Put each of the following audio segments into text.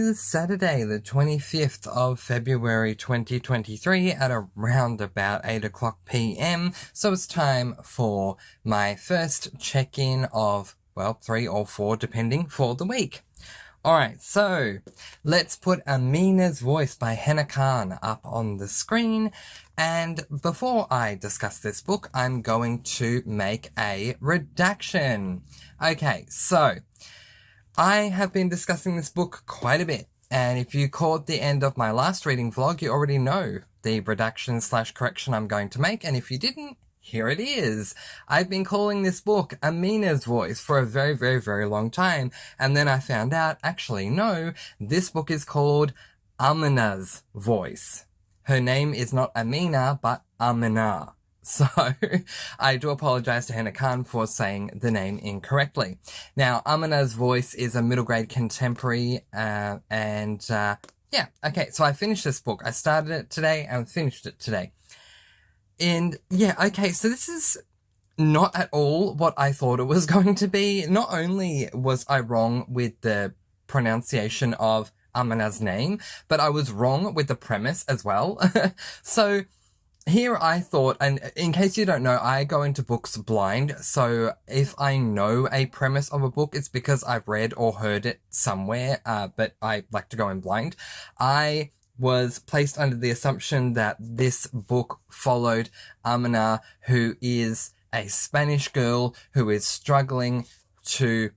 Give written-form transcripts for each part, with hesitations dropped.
is Saturday, the 25th of February 2023 at around about 8 o'clock p.m. So it's time for my first check-in of, well, 3 or 4 depending for the week. Alright, so let's put Amina's Voice by Hannah Khan up on the screen. And before I discuss this book, I'm going to make a redaction. Okay, so I have been discussing this book quite a bit, and if you caught the end of my last reading vlog, you already know the redaction/correction I'm going to make, and if you didn't, here it is. I've been calling this book Amina's Voice for a very, very, very long time, and then I found out, actually, no, this book is called Amina's Voice. Her name is not Amina, but Amina. So, I do apologize to Hannah Khan for saying the name incorrectly. Now, Amina's Voice is a middle grade contemporary, yeah, okay, so I finished this book. I started it today and finished it today. And, yeah, okay, so this is not at all what I thought it was going to be. Not only was I wrong with the pronunciation of Amina's name, but I was wrong with the premise as well. So, here I thought, and in case you don't know, I go into books blind, so if I know a premise of a book, it's because I've read or heard it somewhere, but I like to go in blind. I was placed under the assumption that this book followed Amina, who is a Spanish girl who is struggling to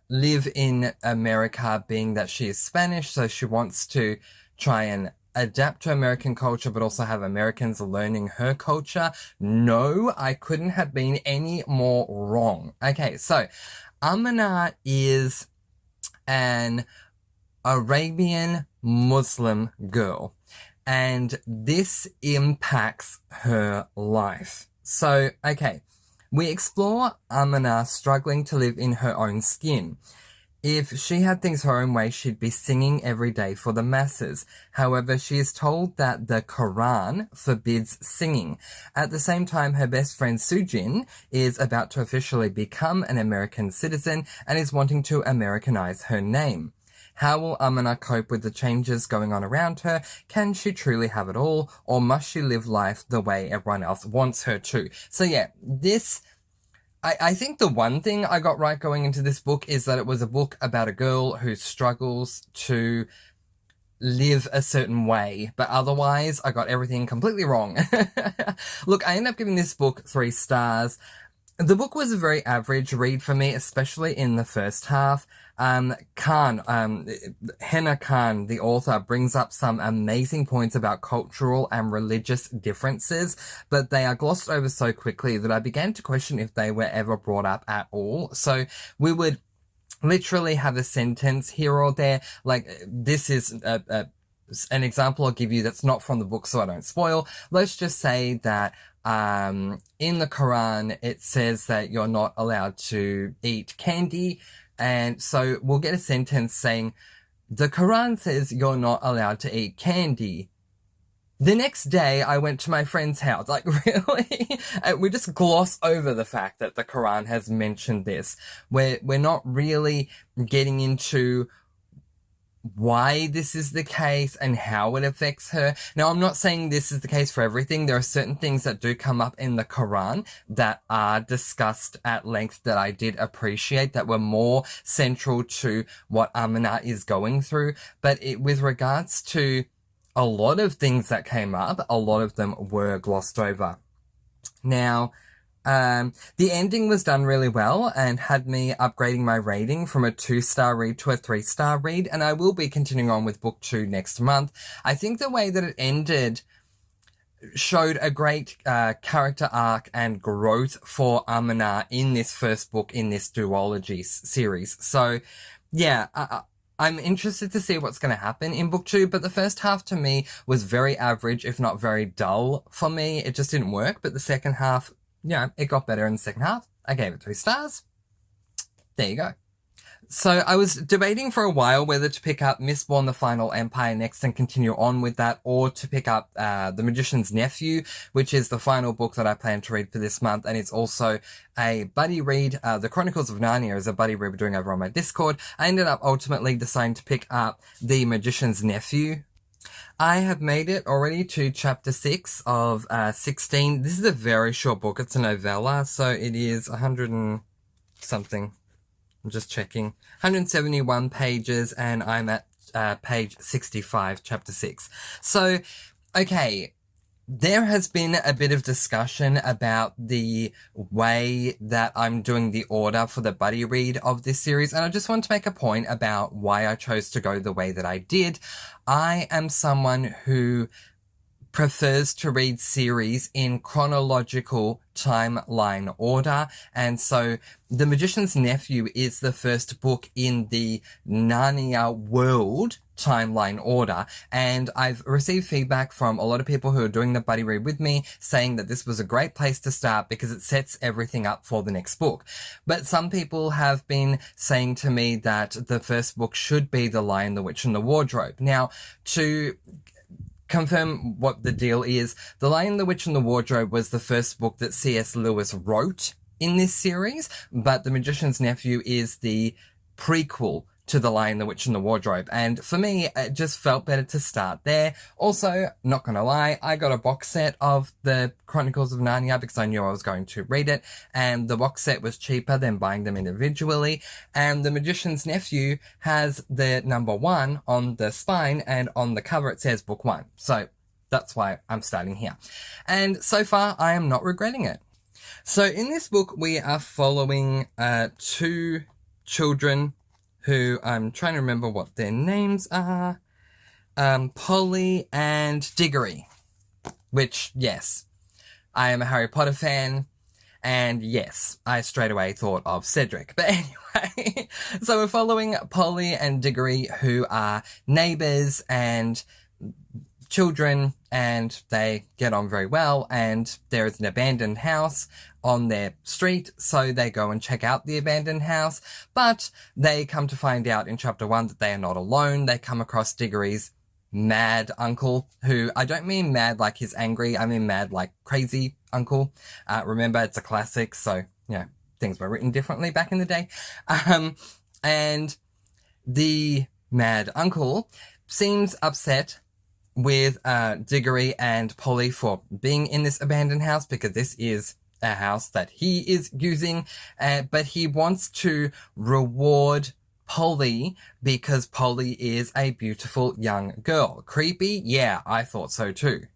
live in America, being that she is Spanish, so she wants to try and adapt to American culture, but also have Americans learning her culture. No, I couldn't have been any more wrong. Okay, so Amina is an Arabian Muslim girl, and this impacts her life. So, okay, we explore Amina struggling to live in her own skin. If she had things her own way, she'd be singing every day for the masses. However, she is told that the Quran forbids singing. At the same time, her best friend Sujin is about to officially become an American citizen and is wanting to Americanize her name. How will Amina cope with the changes going on around her? Can she truly have it all? Or must she live life the way everyone else wants her to? So yeah, I think the one thing I got right going into this book is that it was a book about a girl who struggles to live a certain way, but otherwise I got everything completely wrong. Look, I ended up giving this book 3 stars. The book was a very average read for me, especially in the first half. Hannah Khan, the author, brings up some amazing points about cultural and religious differences, but they are glossed over so quickly that I began to question if they were ever brought up at all. So we would literally have a sentence here or there, like this is an example I'll give you that's not from the book so I don't spoil. Let's just say that in the Quran it says that you're not allowed to eat candy, and so we'll get a sentence saying the Quran says you're not allowed to eat candy. The next day I went to my friend's house, like really? And we just gloss over the fact that the Quran has mentioned this. We're not really getting into why this is the case and how it affects her. Now, I'm not saying this is the case for everything. There are certain things that do come up in the Quran that are discussed at length that I did appreciate, that were more central to what Amina is going through. But with regards to a lot of things that came up, a lot of them were glossed over. Now, the ending was done really well and had me upgrading my rating from a 2-star read to a 3-star read, and I will be continuing on with book 2 next month. I think the way that it ended showed a great character arc and growth for Amina in this first book in this duology series. So, yeah, I'm interested to see what's going to happen in book 2, but the first half to me was very average, if not very dull for me. It just didn't work, but the second half, yeah, it got better in the second half. I gave it 3 stars. There you go. So I was debating for a while whether to pick up Mistborn: The Final Empire next and continue on with that, or to pick up The Magician's Nephew, which is the final book that I plan to read for this month, and it's also a buddy read. The Chronicles of Narnia is a buddy read we're doing over on my Discord. I ended up ultimately deciding to pick up The Magician's Nephew. I have made it already to chapter 6 of 16. This is a very short book. It's a novella, so it is 100 and something. I'm just checking. 171 pages, and I'm at page 65, chapter 6. So, okay, there has been a bit of discussion about the way that I'm doing the order for the buddy read of this series, and I just want to make a point about why I chose to go the way that I did. I am someone who prefers to read series in chronological timeline order, and so The Magician's Nephew is the first book in the Narnia world timeline order, and I've received feedback from a lot of people who are doing the buddy read with me saying that this was a great place to start because it sets everything up for the next book. But some people have been saying to me that the first book should be The Lion, the Witch and the Wardrobe. Now, to confirm what the deal is, The Lion, the Witch and the Wardrobe was the first book that C.S. Lewis wrote in this series, but The Magician's Nephew is the prequel to The Lion, the Witch and the Wardrobe, and for me, it just felt better to start there. Also, not gonna lie, I got a box set of the Chronicles of Narnia because I knew I was going to read it, and the box set was cheaper than buying them individually, and The Magician's Nephew has the number 1 on the spine, and on the cover it says book 1, so that's why I'm starting here. And so far, I am not regretting it. So in this book, we are following 2 children who I'm trying to remember what their names are. Polly and Diggory. Which, yes, I am a Harry Potter fan, and yes, I straight away thought of Cedric. But anyway, so we're following Polly and Diggory, who are neighbours and children, and they get on very well, and there is an abandoned house on their street, so they go and check out the abandoned house, but they come to find out in chapter 1 that they are not alone. They come across Diggory's mad uncle, who, I don't mean mad like he's angry, I mean mad like crazy uncle. Remember, it's a classic, so, you know, things were written differently back in the day. And the mad uncle seems upset with Diggory and Polly for being in this abandoned house, because this is a house that he is using, but he wants to reward Polly because Polly is a beautiful young girl. Creepy? Yeah, I thought so too.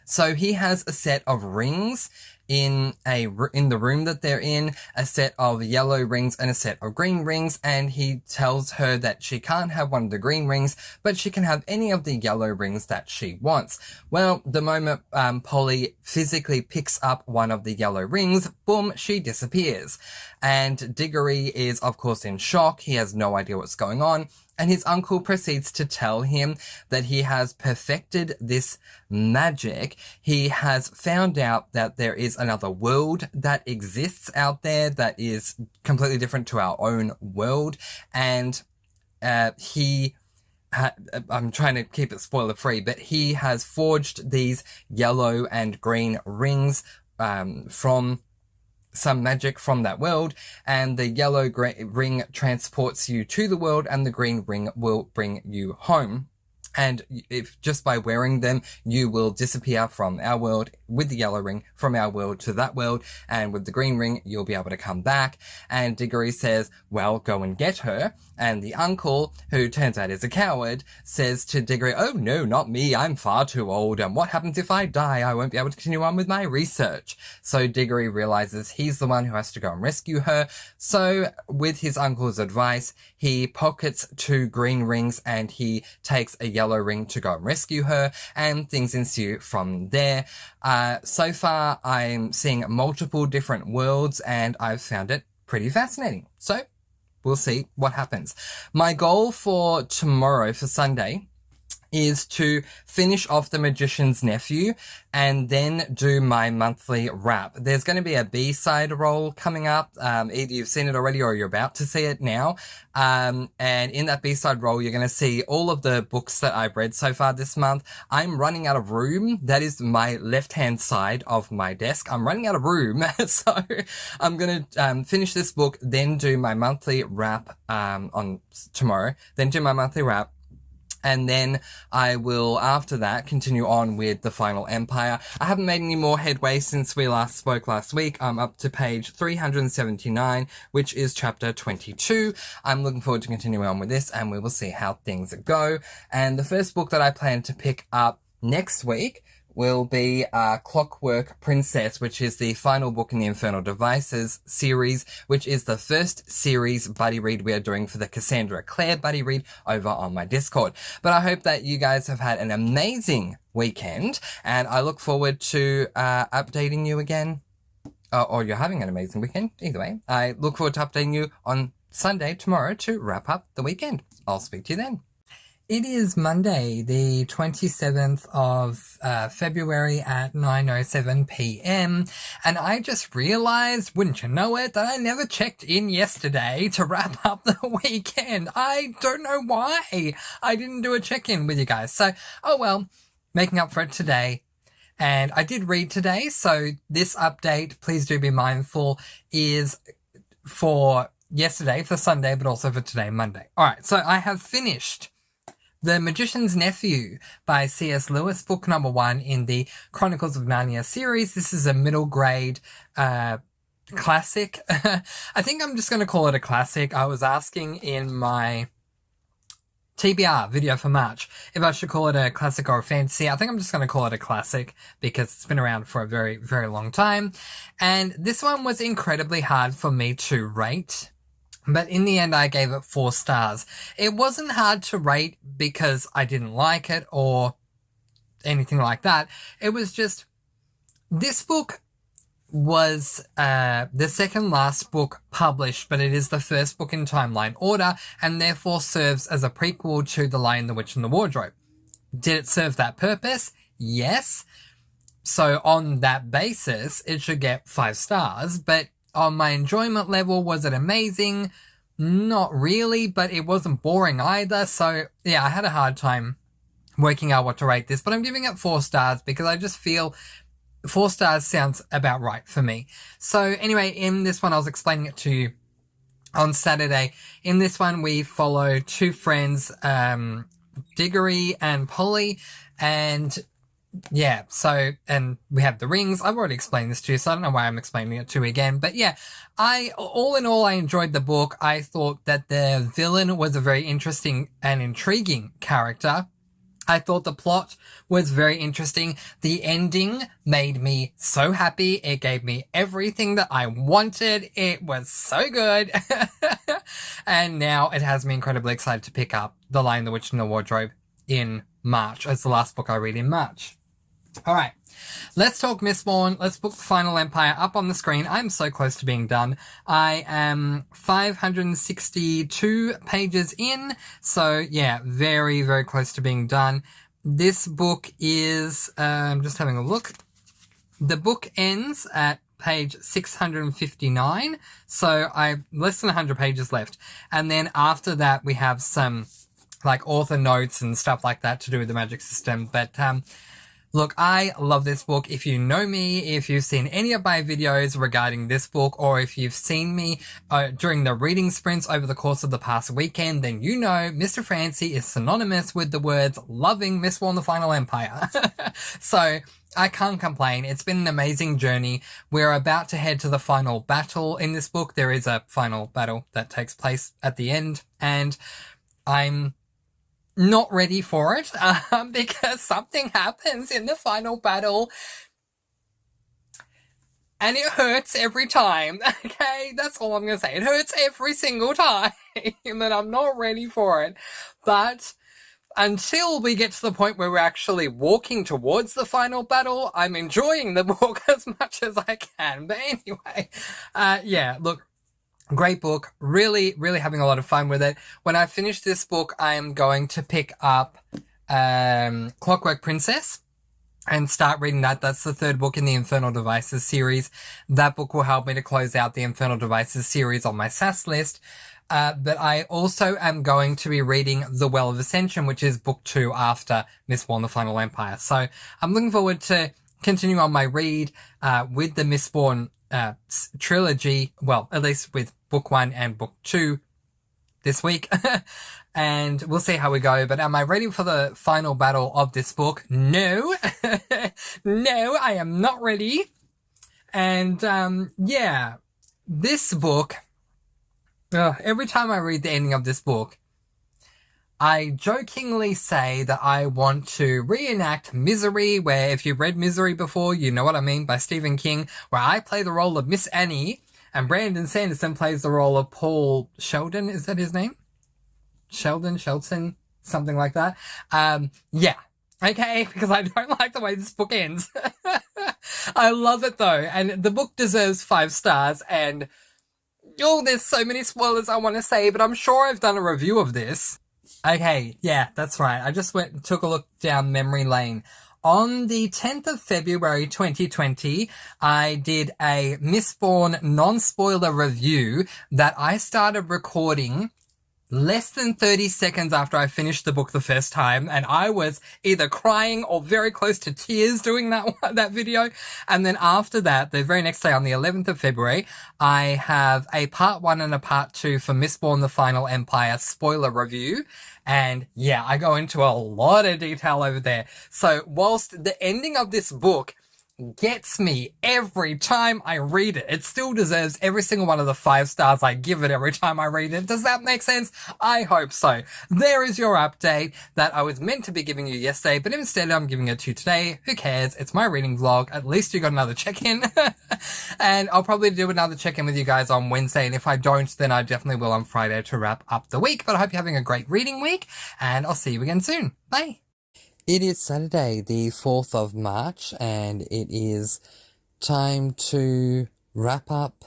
So he has a set of rings in the room that they're in, a set of yellow rings and a set of green rings, and he tells her that she can't have one of the green rings, but she can have any of the yellow rings that she wants. Well, the moment Polly physically picks up one of the yellow rings, boom, she disappears. And Diggory is, of course, in shock. He has no idea what's going on. And his uncle proceeds to tell him that he has perfected this magic. He has found out that there is another world that exists out there that is completely different to our own world. And I'm trying to keep it spoiler free, but he has forged these yellow and green rings from some magic from that world, and the yellow ring transports you to the world, and the green ring will bring you home. And if just by wearing them, you will disappear from our world with the yellow ring, from our world to that world, and with the green ring, you'll be able to come back. And Diggory says, well, go and get her. And the uncle, who turns out is a coward, says to Diggory, oh no, not me, I'm far too old, and what happens if I die? I won't be able to continue on with my research. So Diggory realizes he's the one who has to go and rescue her. So with his uncle's advice, he pockets 2 green rings and he takes a yellow ring to go and rescue her, and things ensue from there. So far, I'm seeing multiple different worlds, and I've found it pretty fascinating. So we'll see what happens. My goal for tomorrow, for Sunday, is to finish off The Magician's Nephew and then do my monthly wrap. There's going to be a B-side roll coming up. Either you've seen it already or you're about to see it now. And in that B-side roll, you're going to see all of the books that I've read so far this month. I'm running out of room. That is my left-hand side of my desk. I'm running out of room. So I'm going to finish this book, then do my monthly wrap on tomorrow, then do my monthly wrap. And then I will, after that, continue on with The Final Empire. I haven't made any more headway since we last spoke last week. I'm up to page 379, which is chapter 22. I'm looking forward to continuing on with this, and we will see how things go. And the first book that I plan to pick up next week will be Clockwork Princess, which is the final book in the Infernal Devices series, which is the first series buddy read we are doing for the Cassandra Clare buddy read over on my Discord. But I hope that you guys have had an amazing weekend, and I look forward to updating you again. Or you're having an amazing weekend. Either way, I look forward to updating you on Sunday, tomorrow, to wrap up the weekend. I'll speak to you then. It is Monday, the 27th of February at 9:07 p.m. And I just realized, wouldn't you know it, that I never checked in yesterday to wrap up the weekend. I don't know why I didn't do a check-in with you guys. So, oh well, making up for it today. And I did read today, so this update, please do be mindful, is for yesterday, for Sunday, but also for today, Monday. Alright, so I have finished The Magician's Nephew by C.S. Lewis, book number 1 in the Chronicles of Narnia series. This is a middle grade classic. I think I'm just going to call it a classic. I was asking in my TBR video for March if I should call it a classic or a fantasy. I think I'm just going to call it a classic because it's been around for a very, very long time. And this one was incredibly hard for me to rate. But in the end, I gave it 4 stars. It wasn't hard to rate because I didn't like it or anything like that. It was just, this book was the second last book published, but it is the first book in timeline order and therefore serves as a prequel to The Lion, the Witch and the Wardrobe. Did it serve that purpose? Yes. So on that basis, it should get 5 stars, but on my enjoyment level, was it amazing? Not really, but it wasn't boring either. So yeah, I had a hard time working out what to rate this, but I'm giving it 4 stars because I just feel 4 stars sounds about right for me. So anyway, in this one, I was explaining it to you on Saturday. In this one, we follow 2 friends, Diggory and Polly, and yeah, so, and we have the rings. I've already explained this to you, so I don't know why I'm explaining it to you again. But yeah, all in all, I enjoyed the book. I thought that the villain was a very interesting and intriguing character. I thought the plot was very interesting. The ending made me so happy. It gave me everything that I wanted. It was so good. And now it has me incredibly excited to pick up The Lion, the Witch and the Wardrobe in March. It's the last book I read in March. All right, let's talk Mistborn. Let's book The Final Empire up on the screen. I'm so close to being done. I am 562 pages in. So yeah, very, very close to being done. This book is, just having a look. The book ends at page 659. So I less than 100 pages left. And then after that, we have some like author notes and stuff like that to do with the magic system. But, look, I love this book. If you know me, if you've seen any of my videos regarding this book, or if you've seen me during the reading sprints over the course of the past weekend, then you know Mr. Francy is synonymous with the words loving Mistborn the Final Empire. So I can't complain. It's been an amazing journey. We're about to head to the final battle in this book. There is a final battle that takes place at the end, and I'm not ready for it because something happens in the final battle and it hurts every time. Okay, that's all I'm gonna say. It hurts every single time and I'm not ready for it. But until we get to the point where we're actually walking towards the final battle, I'm enjoying the book as much as I can. But anyway, yeah, look, great book. Really, really having a lot of fun with it. When I finish this book, I am going to pick up Clockwork Princess and start reading that. That's the third book in the Infernal Devices series. That book will help me to close out the Infernal Devices series on my SAS list. But I also am going to be reading The Well of Ascension, which is book 2 after Mistborn: The Final Empire. So I'm looking forward to continuing on my read with the Mistborn trilogy. Well, at least with book 1 and book 2 this week. And we'll see how we go. But am I ready for the final battle of this book? No. No, I am not ready. And yeah, this book, every time I read the ending of this book, I jokingly say that I want to reenact Misery, where if you've read Misery before, you know what I mean, by Stephen King, where I play the role of Miss Annie and Brandon Sanderson plays the role of Paul Sheldon. Is that his name? Shelton, something like that. Yeah. Okay, because I don't like the way this book ends. I love it though, and the book deserves 5 stars, and there's so many spoilers I want to say, but I'm sure I've done a review of this. Okay, yeah, that's right. I just took a look down memory lane. On the 10th of February 2020, I did a Mistborn non-spoiler review that I started recording less than 30 seconds after I finished the book the first time, and I was either crying or very close to tears doing that video. And then after that, the very next day on the 11th of February, I have a part 1 and a part 2 for Mistborn: The Final Empire spoiler review. And yeah, I go into a lot of detail over there. So whilst the ending of this book gets me every time I read it, it still deserves every single one of the 5 stars I give it every time I read it. Does that make sense? I hope so. There is your update that I was meant to be giving you yesterday, but instead I'm giving it to you today. Who cares? It's my reading vlog. At least you got another check-in. And I'll probably do another check-in with you guys on Wednesday, and if I don't, then I definitely will on Friday to wrap up the week. But I hope you're having a great reading week, and I'll see you again soon. Bye! It is Saturday, the 4th of March, and it is time to wrap up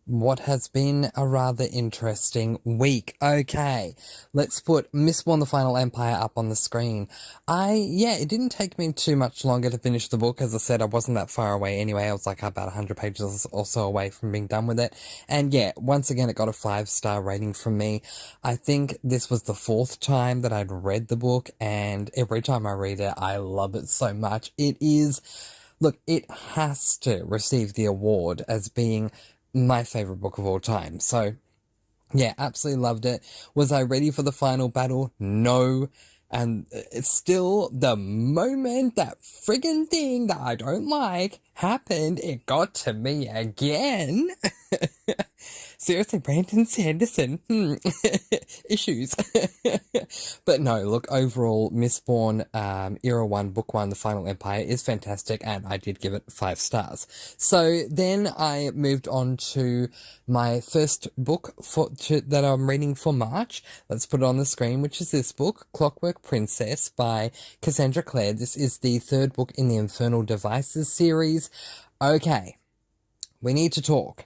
what has been a rather interesting week. Okay, let's put Mistborn: The Final Empire up on the screen. It didn't take me too much longer to finish the book. As I said, I wasn't that far away anyway. I was like about 100 pages or so away from being done with it. And yeah, once again, it got a 5-star rating from me. I think this was the 4th time that I'd read the book, and every time I read it, I love it so much. It has to receive the award as being my favorite book of all time. So yeah, absolutely loved it. Was I ready for the final battle? No. And it's still, the moment that friggin' thing that I don't like happened, it got to me again. Seriously, Brandon Sanderson. Issues. But no, look, overall, Mistborn, Era 1, Book 1, The Final Empire is fantastic, and I did give it 5 stars. So then I moved on to my first book that I'm reading for March. Let's put it on the screen, which is this book, Clockwork Princess by Cassandra Clare. This is the 3rd book in the Infernal Devices series. Okay, we need to talk.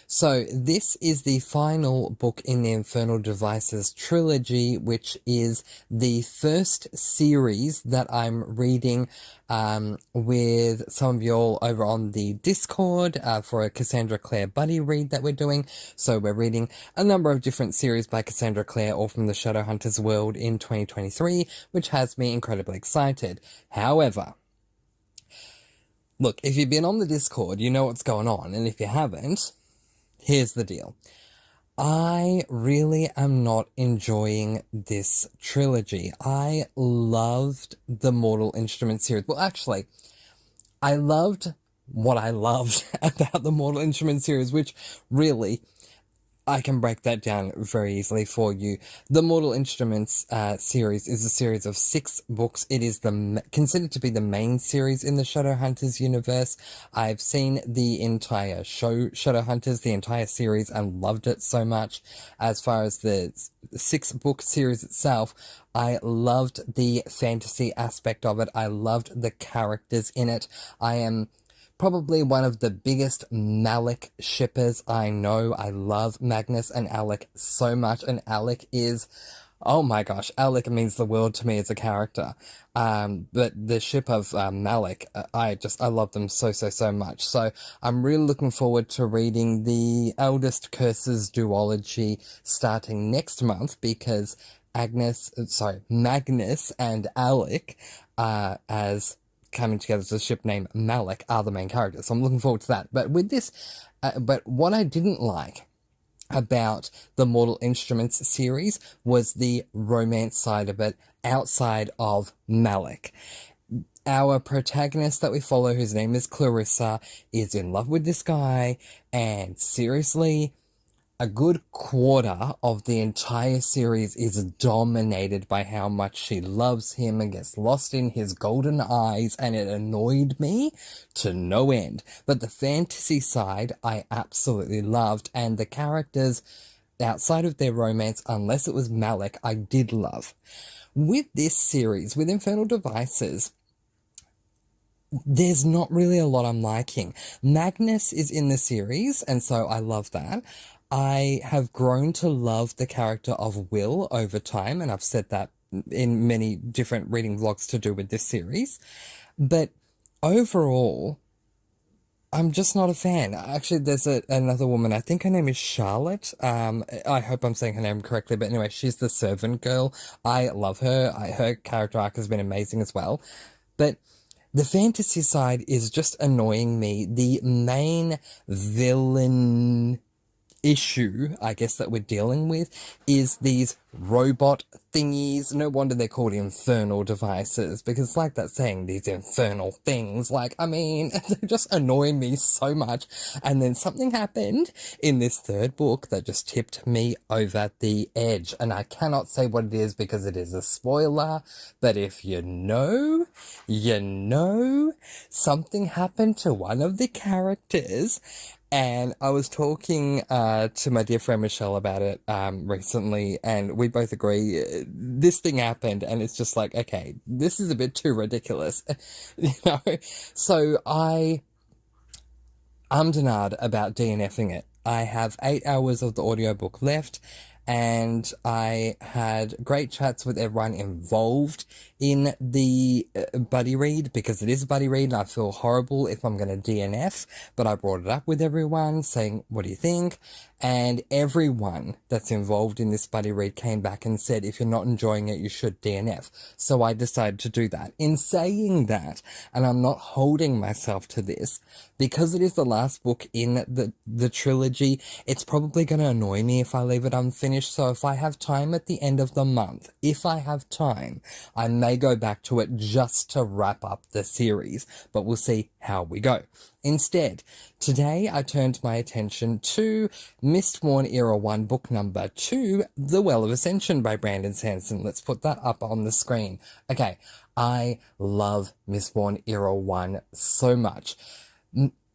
So this is the final book in the Infernal Devices trilogy, which is the first series that I'm reading with some of y'all over on the Discord for a Cassandra Clare buddy read that we're doing. So we're reading a number of different series by Cassandra Clare, all from the Shadowhunters world in 2023, which has me incredibly excited. However, look, if you've been on the Discord, you know what's going on, and if you haven't, here's the deal. I really am not enjoying this trilogy. I loved the Mortal Instruments series. Well, actually, I loved what I loved about the Mortal Instruments series, which really, I can break that down very easily for you. The Mortal Instruments series is a series of 6 books. It is considered to be the main series in the Shadowhunters universe. I've seen the entire show, Shadowhunters, the entire series, and loved it so much. As far as the 6-book series itself, I loved the fantasy aspect of it. I loved the characters in it. I am probably one of the biggest Malik shippers I know. I love Magnus and Alec so much, and Alec is, Oh my gosh, Alec means the world to me as a character. But the ship of Malik, I love them so, so, so much. So I'm really looking forward to reading the Eldest Curses duology starting next month because Magnus and Alec, as coming together as a ship named Malik, are the main characters. So I'm looking forward to that. But with this, but what I didn't like about the Mortal Instruments series was the romance side of it outside of Malik. Our protagonist that we follow, whose name is Clarissa, is in love with this guy, and seriously, a good quarter of the entire series is dominated by how much she loves him and gets lost in his golden eyes, and it annoyed me to no end. But the fantasy side I absolutely loved, and the characters outside of their romance, unless it was Malik, I did love. With this series, with Infernal Devices, there's not really a lot I'm liking. Magnus is in the series, and so I love that. I have grown to love the character of Will over time, and I've said that in many different reading vlogs to do with this series. But overall, I'm just not a fan. Actually, there's another woman, I think her name is Charlotte. I hope I'm saying her name correctly, but anyway, she's the servant girl. I love her. Her character arc has been amazing as well. But the fantasy side is just annoying me. The main villain issue, I guess, that we're dealing with is these robot thingies. No wonder they're called infernal devices, because like that saying, these infernal things, like, I mean, they just annoy me so much. And then something happened in this third book that just tipped me over the edge, and I cannot say what it is because it is a spoiler, but if you know, you know. Something happened to one of the characters. And I was talking to my dear friend Michelle about it recently, and we both agree this thing happened, and it's just like, okay, this is a bit too ridiculous, you know? So I'm denied about DNFing it. I have 8 hours of the audiobook left, and I had great chats with everyone involved in the buddy read, because it is a buddy read and I feel horrible if I'm going to DNF, but I brought it up with everyone saying, what do you think? And everyone that's involved in this buddy read came back and said, if you're not enjoying it, you should DNF. So I decided to do that. In saying that, and I'm not holding myself to this, because it is the last book in the trilogy, it's probably going to annoy me if I leave it unfinished. So if I have time at the end of the month, if I have time, I may go back to it just to wrap up the series, but we'll see how we go. Instead, today I turned my attention to Mistborn Era 1 book number 2, The Well of Ascension by Brandon Sanderson. Let's put that up on the screen. Okay, I love Mistborn Era 1 so much.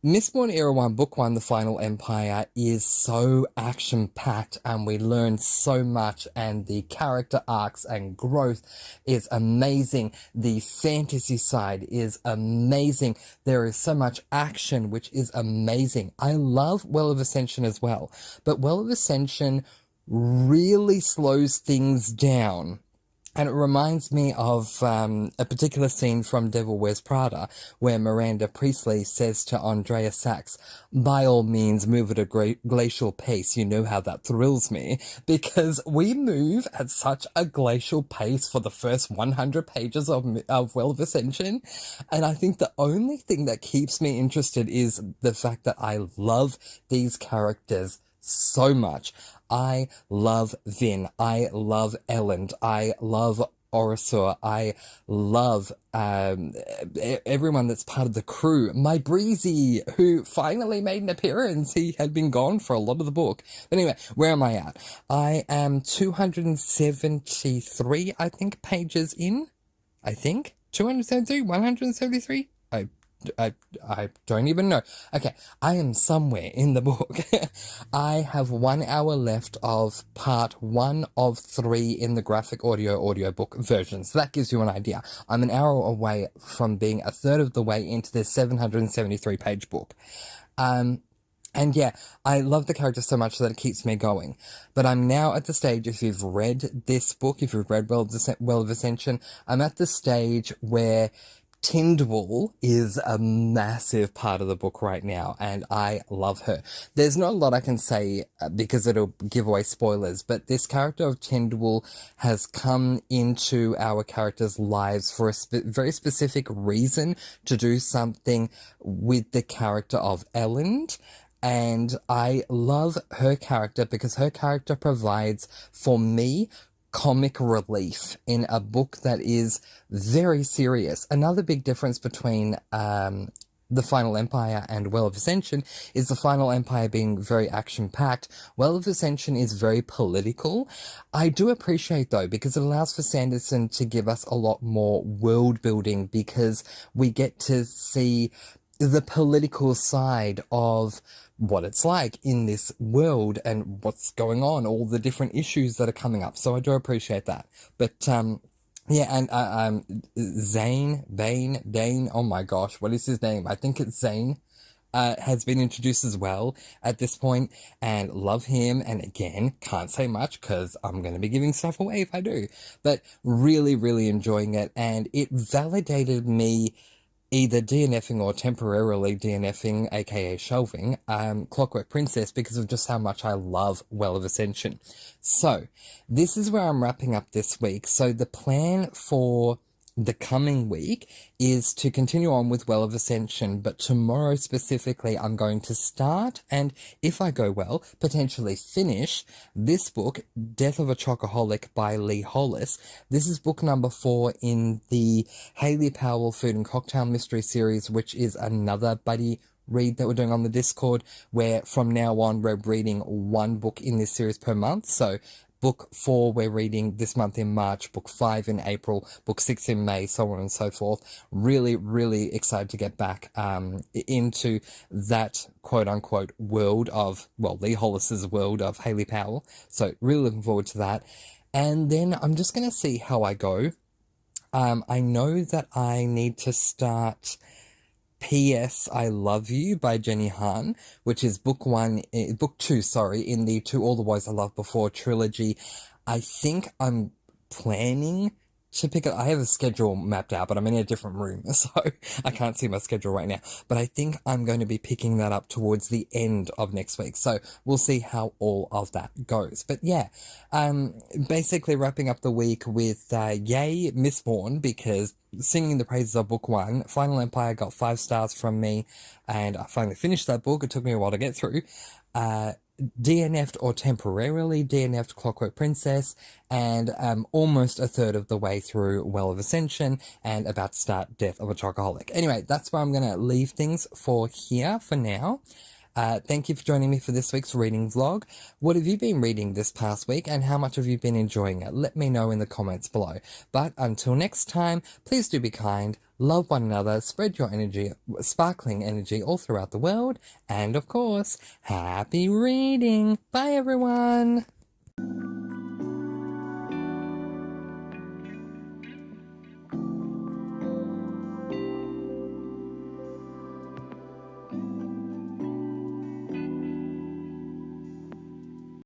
Mistborn Era 1 Book 1, The Final Empire, is so action-packed, and we learn so much, and the character arcs and growth is amazing. The fantasy side is amazing. There is so much action, which is amazing. I love Well of Ascension as well, but Well of Ascension really slows things down. And it reminds me of a particular scene from Devil Wears Prada, where Miranda Priestley says to Andrea Sachs, by all means, move at a glacial pace. You know how that thrills me. Because we move at such a glacial pace for the first 100 pages of Well of Ascension. And I think the only thing that keeps me interested is the fact that I love these characters so much. I love Vin. I love Elend. I love Orosur. I love everyone that's part of the crew. My Breezy, who finally made an appearance. He had been gone for a lot of the book. But anyway, where am I at? I am 273, I think, pages in. I think. 273? 173? I don't even know. Okay, I am somewhere in the book. I have 1 hour left of part 1 of 3 in the graphic audiobook version. So that gives you an idea. I'm an hour away from being a third of the way into this 773 page book. And yeah, I love the character so much that it keeps me going. But I'm now at the stage, if you've read this book, if you've read Well of Ascension, I'm at the stage where Tindwall is a massive part of the book right now, and I love her. There's not a lot I can say because it'll give away spoilers, but this character of Tindwall has come into our characters' lives for a very specific reason, to do something with the character of Elend. And I love her character because her character provides, for me, comic relief in a book that is very serious. Another big difference between the Final Empire and Well of Ascension is the Final Empire being very action-packed. Well of Ascension is very political. I do appreciate, though, because it allows for Sanderson to give us a lot more world building, because we get to see the political side of what it's like in this world and what's going on, all the different issues that are coming up. So I do appreciate that. But, yeah, and, Dane, oh my gosh, what is his name? I think it's Zane, has been introduced as well at this point, and love him. And again, can't say much because I'm going to be giving stuff away if I do. But really, really enjoying it, and it validated me either DNFing or temporarily DNFing, aka shelving, Clockwork Princess, because of just how much I love Well of Ascension. So, this is where I'm wrapping up this week. So the plan for the coming week is to continue on with Well of Ascension, but tomorrow specifically I'm going to start, and if I go well, potentially finish this book, Death of a Chocoholic by Lee Hollis. This is book number 4 in the Hayley Powell Food and Cocktail Mystery Series, which is another buddy read that we're doing on the Discord, where from now on we're reading one book in this series per month. So Book 4 we're reading this month in March, Book 5 in April, Book 6 in May, so on and so forth. Really, really excited to get back into that quote-unquote world of, well, Lee Hollis's world of Hayley Powell. So really looking forward to that. And then I'm just going to see how I go. I know that I need to start P.S. I Love You by Jenny Han, which is book 2, in the To All the Boys I Loved Before trilogy. I think I'm planning to pick it. I have a schedule mapped out, but I'm in a different room, so I can't see my schedule right now. But I think I'm going to be picking that up towards the end of next week, so we'll see how all of that goes. But yeah, basically wrapping up the week with yay Mistborn, because singing the praises of book 1, Final Empire got 5 stars from me, and I finally finished that book. It took me a while to get through. DNF'd or temporarily DNF'd Clockwork Princess, and almost a third of the way through Well of Ascension, and about to start Death of a Chocoholic. Anyway, that's where I'm going to leave things for here for now. Thank you for joining me for this week's reading vlog. What have you been reading this past week, and how much have you been enjoying it? Let me know in the comments below. But until next time, please do be kind, love one another, spread your energy, sparkling energy all throughout the world, and of course, happy reading! Bye everyone!